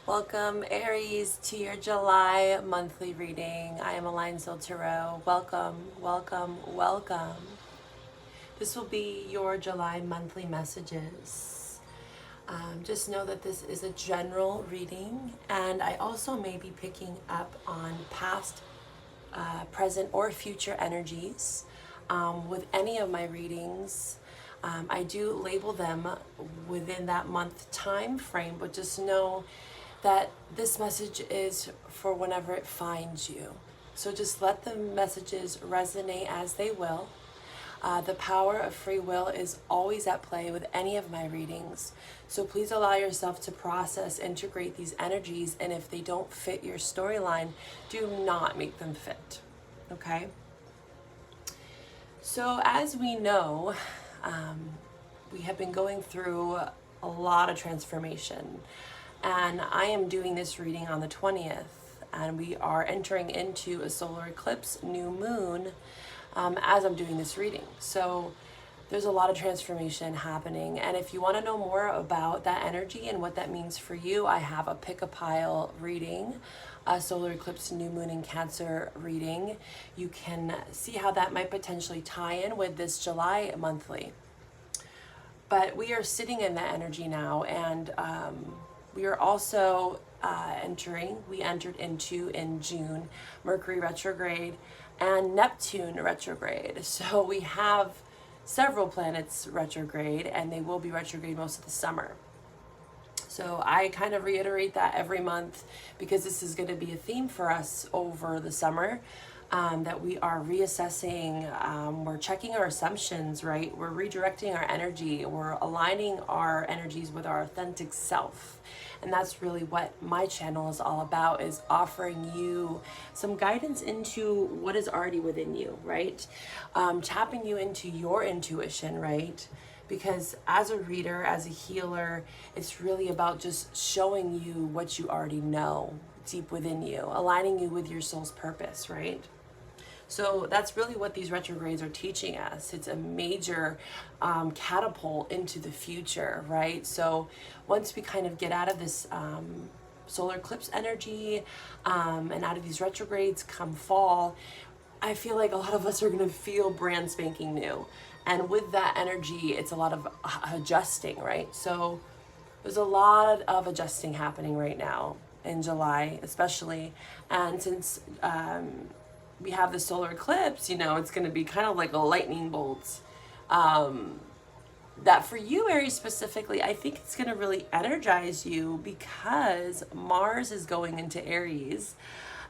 Welcome, Aries, to your July monthly reading. I am alignedsoultarot. Welcome, welcome, welcome. This will be your July monthly messages. Just know that this is a general reading, and I also may be picking up on past, present, or future energies with any of my readings. I do label them within that month time frame, but just know that this message is for whenever it finds you. So just let the messages resonate as they will. The power of free will is always at play with any of my readings. So please allow yourself to process, integrate these energies, and if they don't fit your storyline, do not make them fit. Okay? So as we know, we have been going through a lot of transformation. And I am doing this reading on the 20th, and we are entering into a solar eclipse, new moon, as I'm doing this reading. So there's a lot of transformation happening. And if you want to know more about that energy and what that means for you, I have a pick a pile reading, a solar eclipse, new moon in Cancer reading. You can see how that might potentially tie in with this July monthly. But we are sitting in that energy now, and we are also we entered into in June, Mercury retrograde and Neptune retrograde. So we have several planets retrograde, and they will be retrograde most of the summer. So I kind of reiterate that every month because this is going to be a theme for us over the summer. That we are reassessing, we're checking our assumptions, right? We're redirecting our energy, we're aligning our energies with our authentic self. And that's really what my channel is all about, is offering you some guidance into what is already within you, right? Tapping you into your intuition, right? Because as a reader, as a healer, it's really about just showing you what you already know deep within you, aligning you with your soul's purpose, right? So that's really what these retrogrades are teaching us. It's a major catapult into the future, right? So once we kind of get out of this solar eclipse energy and out of these retrogrades come fall, I feel like a lot of us are going to feel brand spanking new. And with that energy, it's a lot of adjusting, right? So there's a lot of adjusting happening right now in July, especially. And since we have the solar eclipse, it's going to be kind of like a lightning bolt. That for you, Aries, specifically, I think it's going to really energize you because Mars is going into Aries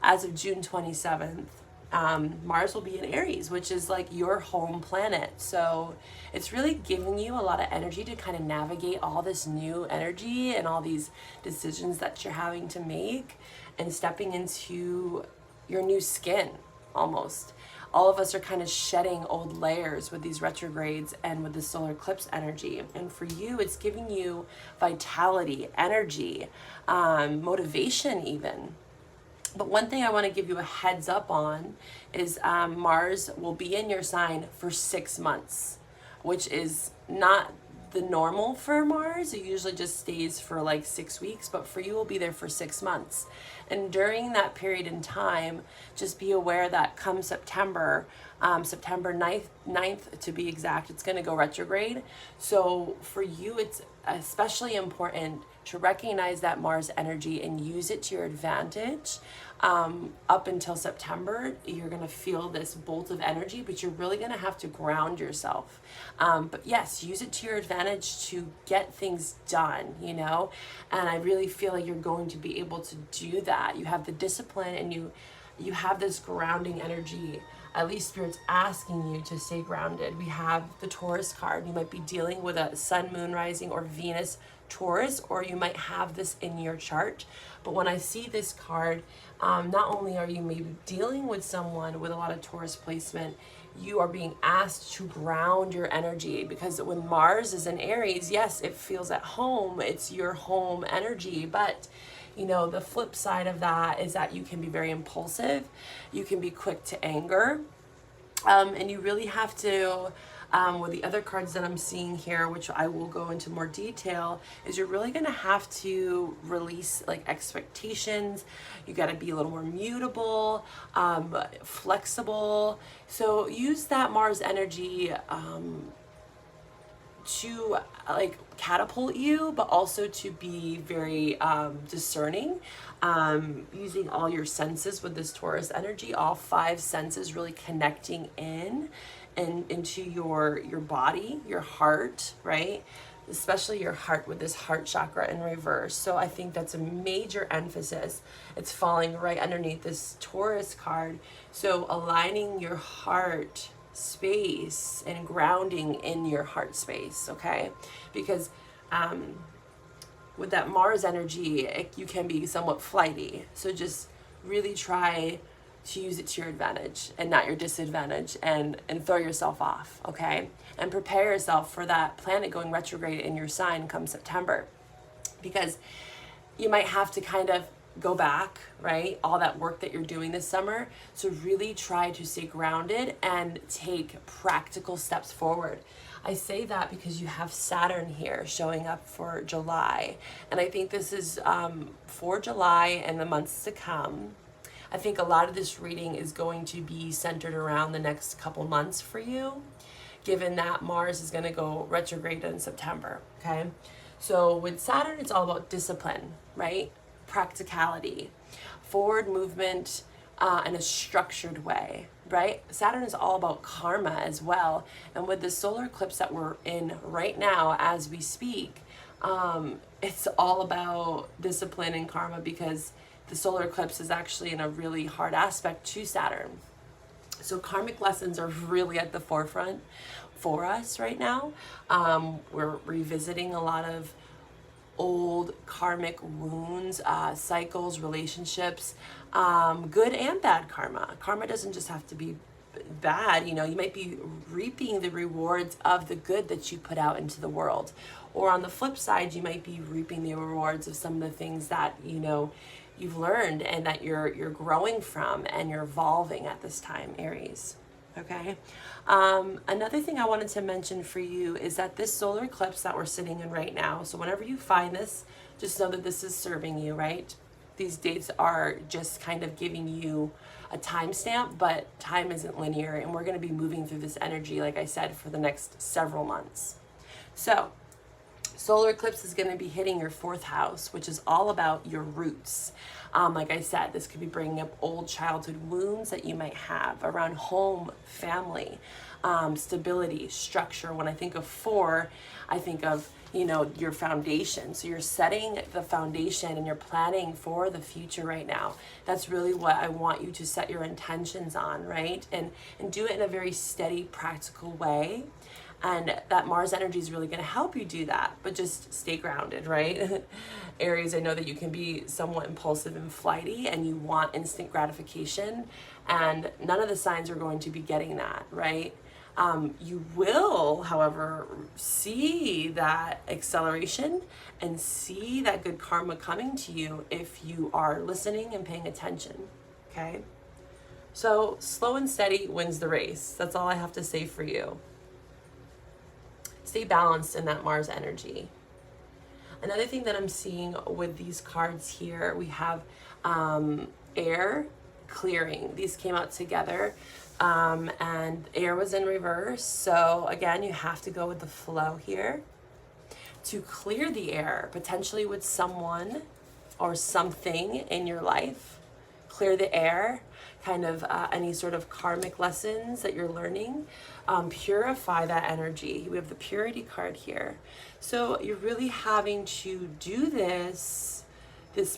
as of June 27th. Mars will be in Aries, which is like your home planet. So it's really giving you a lot of energy to kind of navigate all this new energy and all these decisions that you're having to make and stepping into your new skin. Almost all of us are kind of shedding old layers with these retrogrades and with the solar eclipse energy. And for you, it's giving you vitality, energy, motivation even. But one thing I want to give you a heads up on is Mars will be in your sign for 6 months, which is not the normal for Mars. It usually just stays for like 6 weeks, but for you, will be there for 6 months. And during that period in time, just be aware that come September 9th to be exact, it's going to go retrograde. So for you, it's especially important to recognize that Mars energy and use it to your advantage. Up until September, you're going to feel this bolt of energy, but you're really going to have to ground yourself. But yes, use it to your advantage to get things done, and I really feel like you're going to be able to do that. You have the discipline, and you have this grounding energy. At least Spirit's asking you to stay grounded. We have the Taurus card. You might be dealing with a Sun, Moon, Rising, or Venus Taurus, or you might have this in your chart. But when I see this card, not only are you maybe dealing with someone with a lot of Taurus placement, you are being asked to ground your energy, because when Mars is in Aries, yes, it feels at home. It's your home energy, but the flip side of that is that you can be very impulsive. You can be quick to anger. And you really have to With the other cards that I'm seeing here, which I will go into more detail, is you're really going to have to release like expectations. You got to be a little more mutable, flexible. So use that Mars energy to like catapult you, but also to be very discerning, using all your senses with this Taurus energy, all 5 senses really connecting in and into your body, your heart, right? Especially your heart with this heart chakra in reverse. So I think that's a major emphasis. It's falling right underneath this Taurus card. So aligning your heart space and grounding in your heart space, okay? Because with that Mars energy, you can be somewhat flighty. So just really try to use it to your advantage and not your disadvantage, and throw yourself off, okay? And prepare yourself for that planet going retrograde in your sign come September, because you might have to kind of go back, right? All that work that you're doing this summer. So really try to stay grounded and take practical steps forward. I say that because you have Saturn here showing up for July. And I think this is for July and the months to come. I think a lot of this reading is going to be centered around the next couple months for you, given that Mars is going to go retrograde in September, okay? So with Saturn, it's all about discipline, right? Practicality, forward movement in a structured way, right? Saturn is all about karma as well. And with the solar eclipse that we're in right now as we speak, it's all about discipline and karma, because the solar eclipse is actually in a really hard aspect to Saturn. So karmic lessons are really at the forefront for us right now. We're revisiting a lot of old karmic wounds, cycles, relationships, good and bad karma. Karma doesn't just have to be bad. You know, you might be reaping the rewards of the good that you put out into the world. Or on the flip side, you might be reaping the rewards of some of the things that, you know, you've learned and that you're growing from and you're evolving at this time, Aries. Okay. Another thing I wanted to mention for you is that this solar eclipse that we're sitting in right now, so whenever you find this, just know that this is serving you, right? These dates are just kind of giving you a timestamp, but time isn't linear, and we're going to be moving through this energy, like I said, for the next several months. So solar eclipse is going to be hitting your 4th house, which is all about your roots. Like I said, this could be bringing up old childhood wounds that you might have around home, family, stability, structure. When I think of 4, I think of, you know, your foundation. So you're setting the foundation and you're planning for the future right now. That's really what I want you to set your intentions on, right? And do it in a very steady, practical way. And that Mars energy is really going to help you do that, but just stay grounded, right? Aries, I know that you can be somewhat impulsive and flighty and you want instant gratification, and none of the signs are going to be getting that, right? You will, however, see that acceleration and see that good karma coming to you if you are listening and paying attention, okay? So slow and steady wins the race. That's all I have to say for you. Stay balanced in that Mars energy. Another thing that I'm seeing with these cards here, we have air clearing. These came out together, and air was in reverse. So again, you have to go with the flow here to clear the air, potentially with someone or something in your life. Clear the air, kind of any sort of karmic lessons that you're learning. Purify that energy. We have the purity card here. So you're really having to do this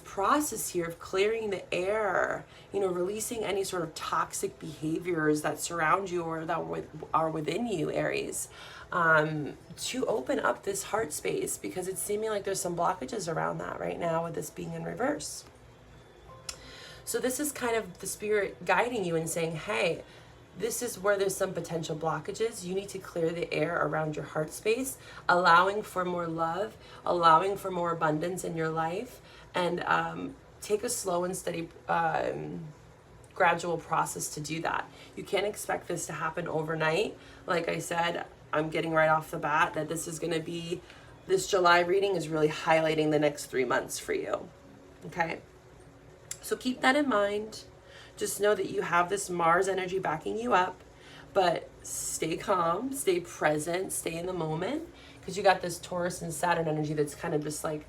process here of clearing the air, you know, releasing any sort of toxic behaviors that surround you or that are within you, Aries, to open up this heart space, because it's seeming like there's some blockages around that right now with this being in reverse. So this is kind of the spirit guiding you and saying, hey, this is where there's some potential blockages. You need to clear the air around your heart space, allowing for more love, allowing for more abundance in your life, and take a slow and steady, gradual process to do that. You can't expect this to happen overnight. Like I said, I'm getting right off the bat that this is going to be, this July reading is really highlighting the next 3 months for you. Okay. So keep that in mind. Just know that you have this Mars energy backing you up, but stay calm, stay present, stay in the moment, because you got this Taurus and Saturn energy that's kind of just like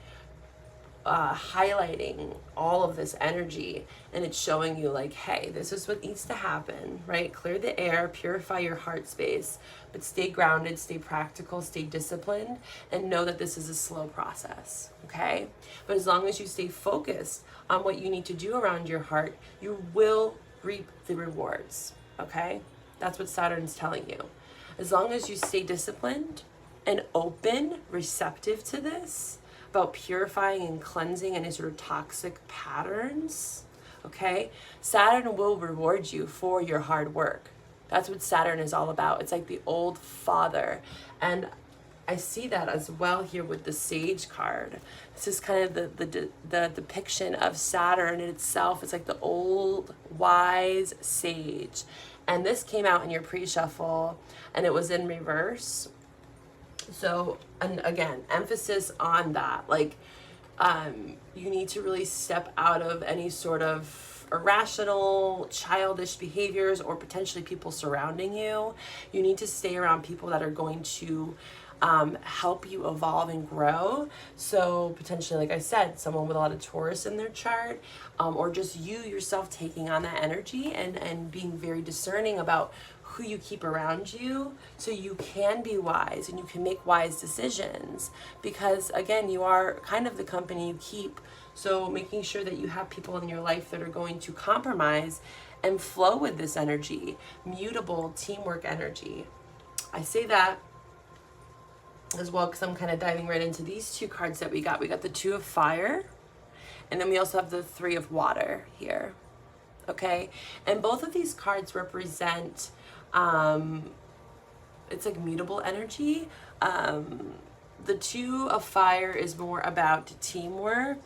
highlighting all of this energy, and it's showing you like, hey, this is what needs to happen, right? Clear the air, purify your heart space, but stay grounded, stay practical, stay disciplined, and know that this is a slow process, okay? But as long as you stay focused on what you need to do around your heart, you will reap the rewards, okay? That's what Saturn's telling you. As long as you stay disciplined and open, receptive to this, about purifying and cleansing any sort of toxic patterns, okay? Saturn will reward you for your hard work. That's what Saturn is all about. It's like the old father. And I see that as well here with the Sage card. This is kind of the depiction of Saturn in itself. It's like the old wise sage. And this came out in your pre-shuffle, and it was in reverse. So, and again, emphasis on that. Like, you need to really step out of any sort of irrational, childish behaviors or potentially people surrounding you. You need to stay around people that are going to help you evolve and grow. So potentially, like I said, someone with a lot of Taurus in their chart, or just you yourself taking on that energy and being very discerning about who you keep around you, so you can be wise and you can make wise decisions, because again, you are kind of the company you keep. So making sure that you have people in your life that are going to compromise and flow with this energy, mutable teamwork energy. I say that as well because I'm kind of diving right into these two cards that we got. We got the Two of Fire, and then we also have the Three of Water here. Okay, and both of these cards represent it's like mutable energy. The Two of Fire is more about teamwork,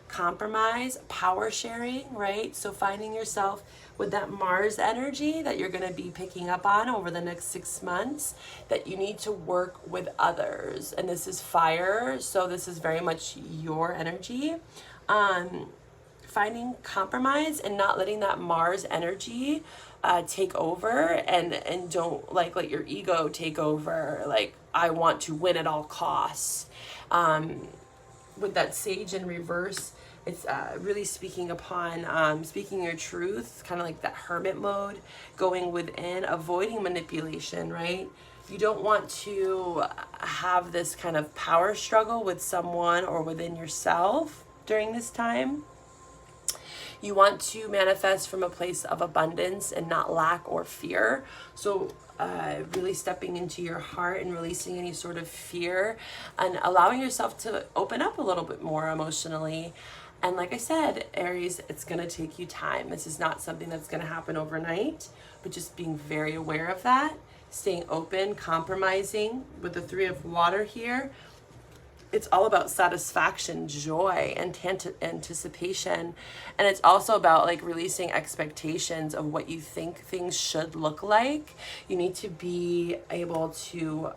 compromise, power sharing, right? So finding yourself with that Mars energy that you're going to be picking up on over the next 6 months, that you need to work with others. And this is fire, so this is very much your energy. Finding compromise and not letting that Mars energy take over, and don't let your ego take over. Like, I want to win at all costs. With that Sage in reverse, it's really speaking upon speaking your truth, kind of like that hermit mode, going within, avoiding manipulation, right? You don't want to have this kind of power struggle with someone or within yourself during this time. You want to manifest from a place of abundance and not lack or fear. So really stepping into your heart and releasing any sort of fear and allowing yourself to open up a little bit more emotionally. And like I said, Aries, it's going to take you time. This is not something that's going to happen overnight, but just being very aware of that, staying open, compromising. With the Three of Water here, it's all about satisfaction, joy, and anticipation. And it's also about like releasing expectations of what you think things should look like. You need to be able to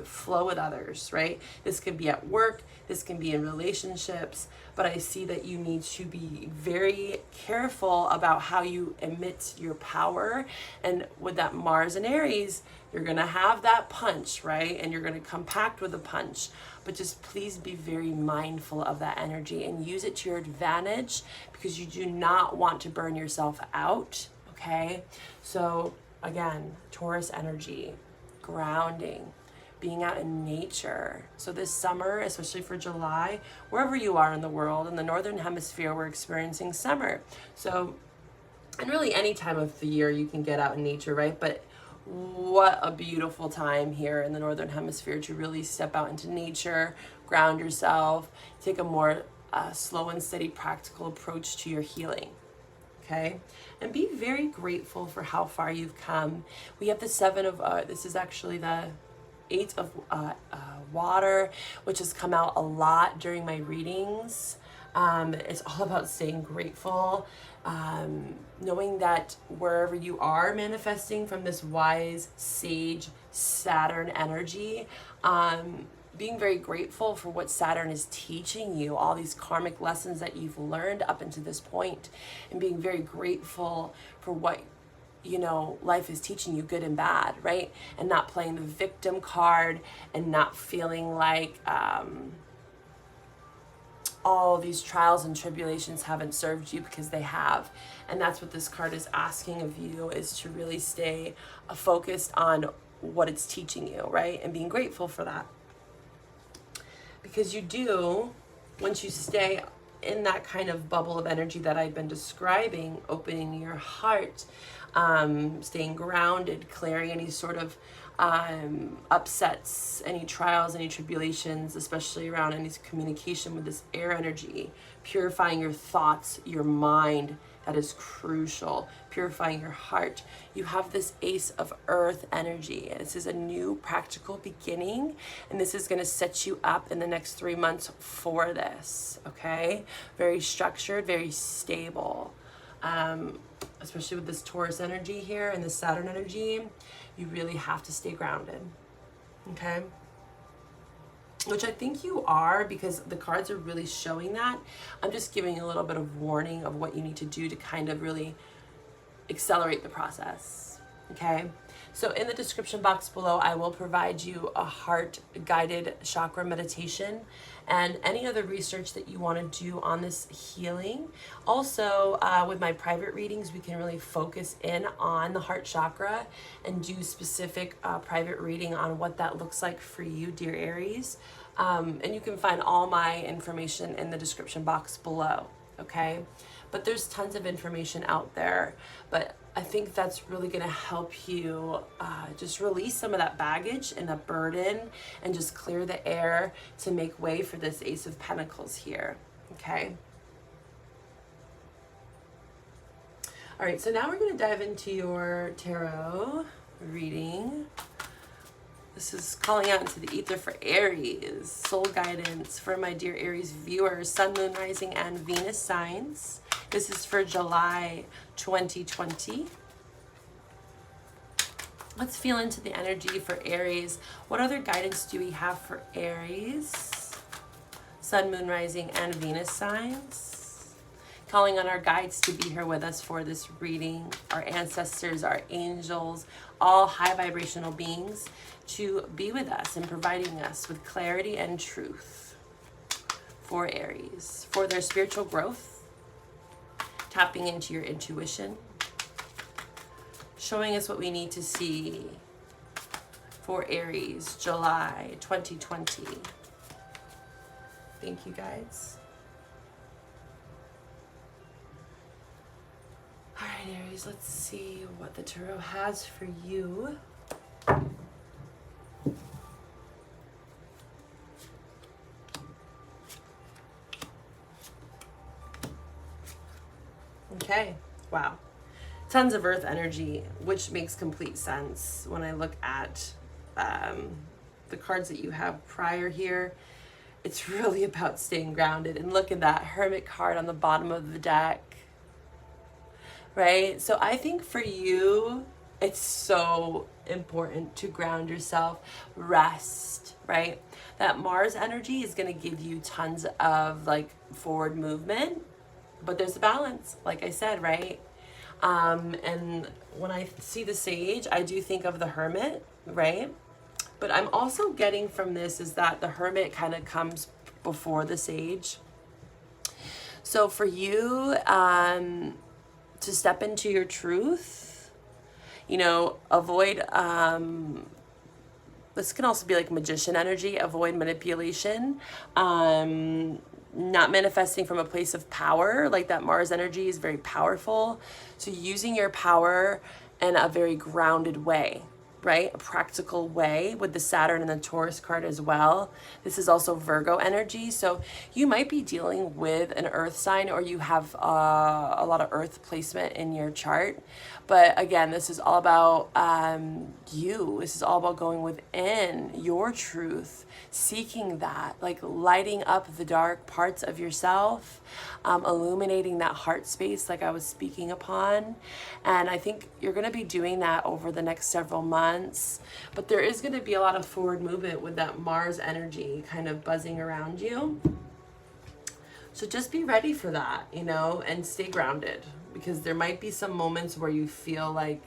flow with others, right? This can be at work, this can be in relationships, but I see that you need to be very careful about how you emit your power. And with that Mars and Aries, you're going to have that punch, right? And you're going to compact with a punch. But just please be very mindful of that energy and use it to your advantage, because you do not want to burn yourself out, okay? So again, Taurus energy, grounding, being out in nature. So this summer, especially for July, wherever you are in the world, in the Northern Hemisphere, we're experiencing summer. So, and really any time of the year you can get out in nature, right? But what a beautiful time here in the Northern Hemisphere to really step out into nature, ground yourself, take a more slow and steady practical approach to your healing, okay? And be very grateful for how far you've come. We have the Seven of, this is actually the Eight of Water, which has come out a lot during my readings. It's all about staying grateful, knowing that wherever you are manifesting from this wise, sage, Saturn energy, being very grateful for what Saturn is teaching you, all these karmic lessons that you've learned up until this point, and being very grateful for what, you know, life is teaching you, good and bad, right? And not playing the victim card, and not feeling like all these trials and tribulations haven't served you, because they have. And that's what this card is asking of you, is to really stay focused on what it's teaching you, right? And being grateful for that. Because you do, once you stay in that kind of bubble of energy that I've been describing, opening your heart, staying grounded, clearing any sort of upsets, any trials, any tribulations, especially around any communication with this air energy, purifying your thoughts, your mind, that is crucial, purifying your heart. You have this Ace of Earth energy. This is a new practical beginning, and this is going to set you up in the next 3 months for this, okay? Very structured, very stable. Especially with this Taurus energy here and this Saturn energy, you really have to stay grounded, okay? Which I think you are, because the cards are really showing that. I'm just giving you a little bit of warning of what you need to do to kind of really accelerate the process, okay? So in the description box below, I will provide you a heart-guided chakra meditation and any other research that you want to do on this healing. Also, with my private readings, we can really focus in on the heart chakra and do specific private reading on what that looks like for you, dear Aries. And you can find all my information in the description box below, okay? But there's tons of information out there. But I think that's really going to help you just release some of that baggage and that burden, and just clear the air to make way for this Ace of Pentacles here, okay? All right, so now we're going to dive into your tarot reading. This is calling out into the ether for Aries, soul guidance for my dear Aries viewers, Sun, Moon, Rising, and Venus signs. This is for July 2020. Let's feel into the energy for Aries. What other guidance do we have for Aries? Sun, Moon, Rising, and Venus signs. Calling on our guides to be here with us for this reading, our ancestors, our angels, all high vibrational beings, to be with us and providing us with clarity and truth for Aries, for their spiritual growth, tapping into your intuition, showing us what we need to see for Aries, July 2020. Thank you, guys. All right, Aries, let's see what the tarot has for you. Okay, wow. Tons of earth energy, which makes complete sense when I look at the cards that you have prior here. It's really about staying grounded. And look at that Hermit card on the bottom of the deck, right? So I think for you, it's so important to ground yourself, rest, right? That Mars energy is going to give you tons of like forward movement, but there's a balance, like I said, right? And when I see the Sage, I do think of the Hermit, right? But I'm also getting from this is that the Hermit kind of comes before the Sage. So for you to step into your truth, you know, avoid, this can also be like Magician energy, avoid manipulation, not manifesting from a place of power, like that Mars energy is very powerful. So using your power in a very grounded way, right? A practical way with the Saturn and the Taurus card as well. This is also Virgo energy. So you might be dealing with an earth sign, or you have a lot of earth placement in your chart. But again, this is all about you. This is all about going within your truth, seeking that, like lighting up the dark parts of yourself, illuminating that heart space like I was speaking upon. And I think you're going to be doing that over the next several months. But there is going to be a lot of forward movement with that Mars energy kind of buzzing around you. So just be ready for that, you know, and stay grounded, because there might be some moments where you feel like,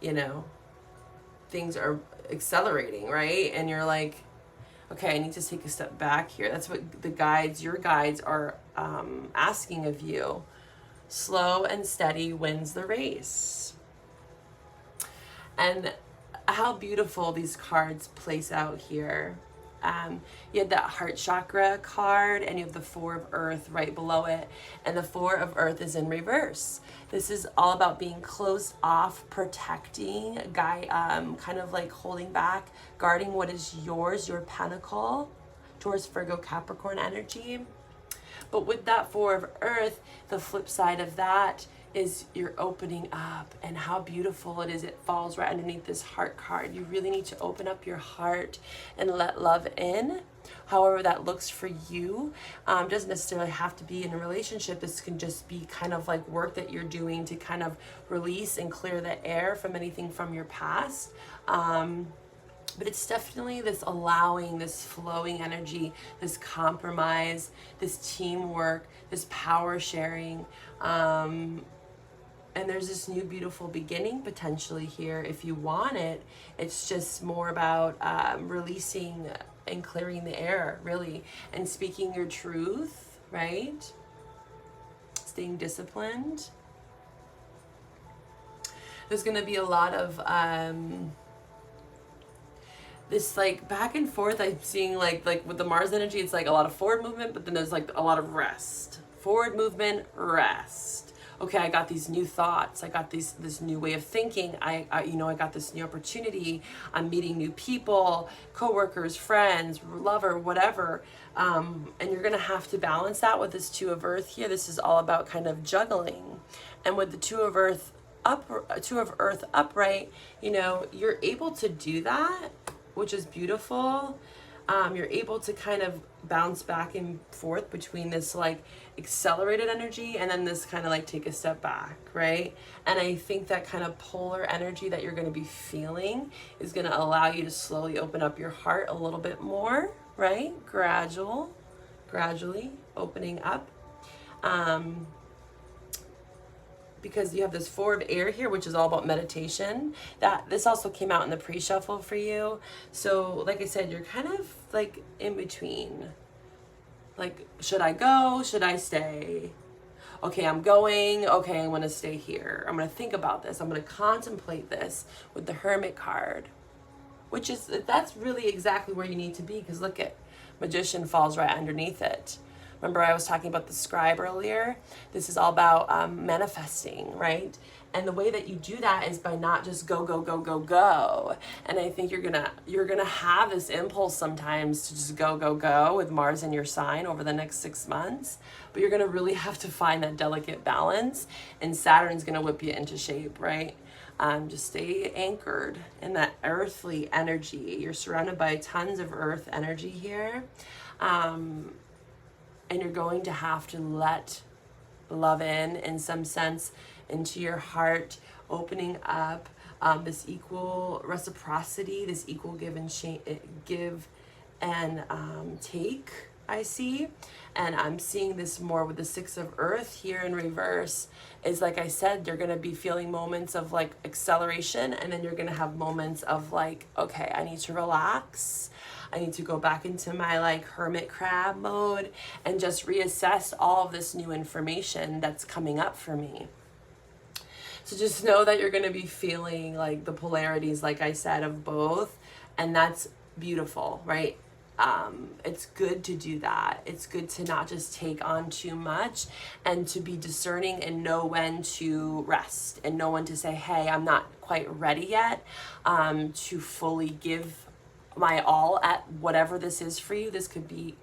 you know, things are accelerating, right? And you're like, okay, I need to take a step back here. That's what the guides, your guides, are asking of you. Slow and steady wins the race. And how beautiful these cards place out here. You had that heart chakra card, and you have the Four of Earth right below it, and the Four of Earth is in reverse. This is all about being closed off, protecting, kind of like holding back, guarding what is yours, your pentacle, towards Virgo Capricorn energy. But with that Four of Earth, the flip side of that is you're opening up, and how beautiful it is. It falls right underneath this heart card. You really need to open up your heart and let love in, however that looks for you. Doesn't necessarily have to be in a relationship. This can just be kind of like work that you're doing to kind of release and clear the air from anything from your past. But it's definitely this allowing, this flowing energy, this compromise, this teamwork, this power sharing. And there's this new beautiful beginning potentially here if you want it. It's just more about releasing and clearing the air, really, and speaking your truth, right? Staying disciplined. There's going to be a lot of this like back and forth. I'm seeing like with the Mars energy, it's like a lot of forward movement, but then there's like a lot of rest. Forward movement, rest. Okay, I got these new thoughts. I got this new way of thinking. I got this new opportunity. I'm meeting new people, coworkers, friends, lover, whatever. And you're gonna have to balance that with this Two of Earth here. This is all about kind of juggling. And with the Two of Earth upright, you know, you're able to do that, which is beautiful. You're able to kind of bounce back and forth between this like accelerated energy and then this kind of like take a step back, right? And I think that kind of polar energy that you're going to be feeling is going to allow you to slowly open up your heart a little bit more, right? Gradually opening up. Because you have this Four of Air here, which is all about meditation. This also came out in the pre-shuffle for you. So like I said, you're kind of like in between. Like, should I go? Should I stay? Okay, I'm going. Okay, I'm going to stay here. I'm going to think about this. I'm going to contemplate this with the Hermit card. That's really exactly where you need to be, because look at Magician falls right underneath it. Remember I was talking about the Scribe earlier? This is all about manifesting, right? And the way that you do that is by not just go. And I think you're gonna have this impulse sometimes to just go with Mars in your sign over the next 6 months. But you're gonna really have to find that delicate balance, and Saturn's gonna whip you into shape, right? Just stay anchored in that earthly energy. You're surrounded by tons of earth energy here. And you're going to have to let love in some sense, into your heart, opening up this equal reciprocity, this equal give and take, I see. And I'm seeing this more with the Six of Earth here in reverse. Is like I said, you're going to be feeling moments of like acceleration, and then you're going to have moments of like, okay, I need to relax. I need to go back into my like hermit crab mode and just reassess all of this new information that's coming up for me. So just know that you're going to be feeling like the polarities, like I said, of both. And that's beautiful, right? it's good to do that. It's good to not just take on too much, and to be discerning and know when to rest, and know when to say, hey, I'm not quite ready yet to fully give my all at whatever this is for you. This could be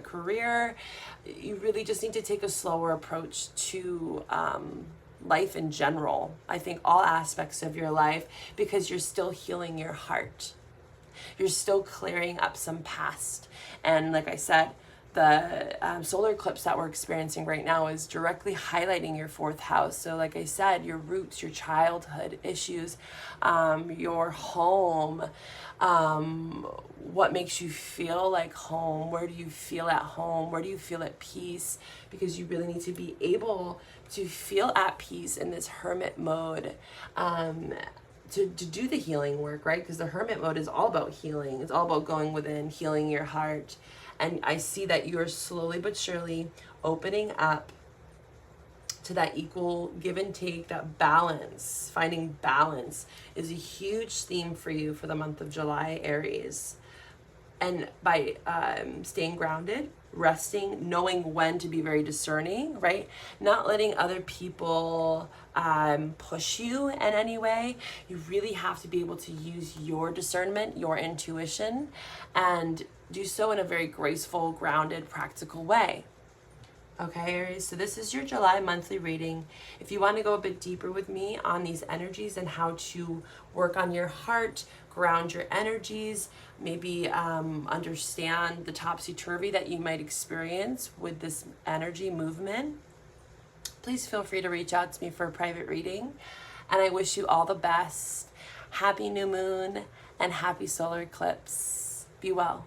career. You really just need to take a slower approach to life in general. I think all aspects of your life, because you're still healing your heart. You're still clearing up some past. And like I said, the solar eclipse that we're experiencing right now is directly highlighting your 4th house. So like I said, your roots, your childhood issues, your home, what makes you feel like home, where do you feel at home, where do you feel at peace, because you really need to be able to feel at peace in this hermit mode, to do the healing work, right? Because the hermit mode is all about healing. It's all about going within, healing your heart. And I see that you are slowly but surely opening up to that equal give and take, that balance. Finding balance is a huge theme for you for the month of July, Aries. And by staying grounded, resting, knowing when to be very discerning, right? Not letting other people push you in any way. You really have to be able to use your discernment, your intuition, and do so in a very graceful, grounded, practical way. Okay, Aries, so this is your July monthly reading. If you want to go a bit deeper with me on these energies and how to work on your heart, ground your energies, maybe understand the topsy-turvy that you might experience with this energy movement, please feel free to reach out to me for a private reading. And I wish you all the best. Happy new moon and happy solar eclipse. Be well.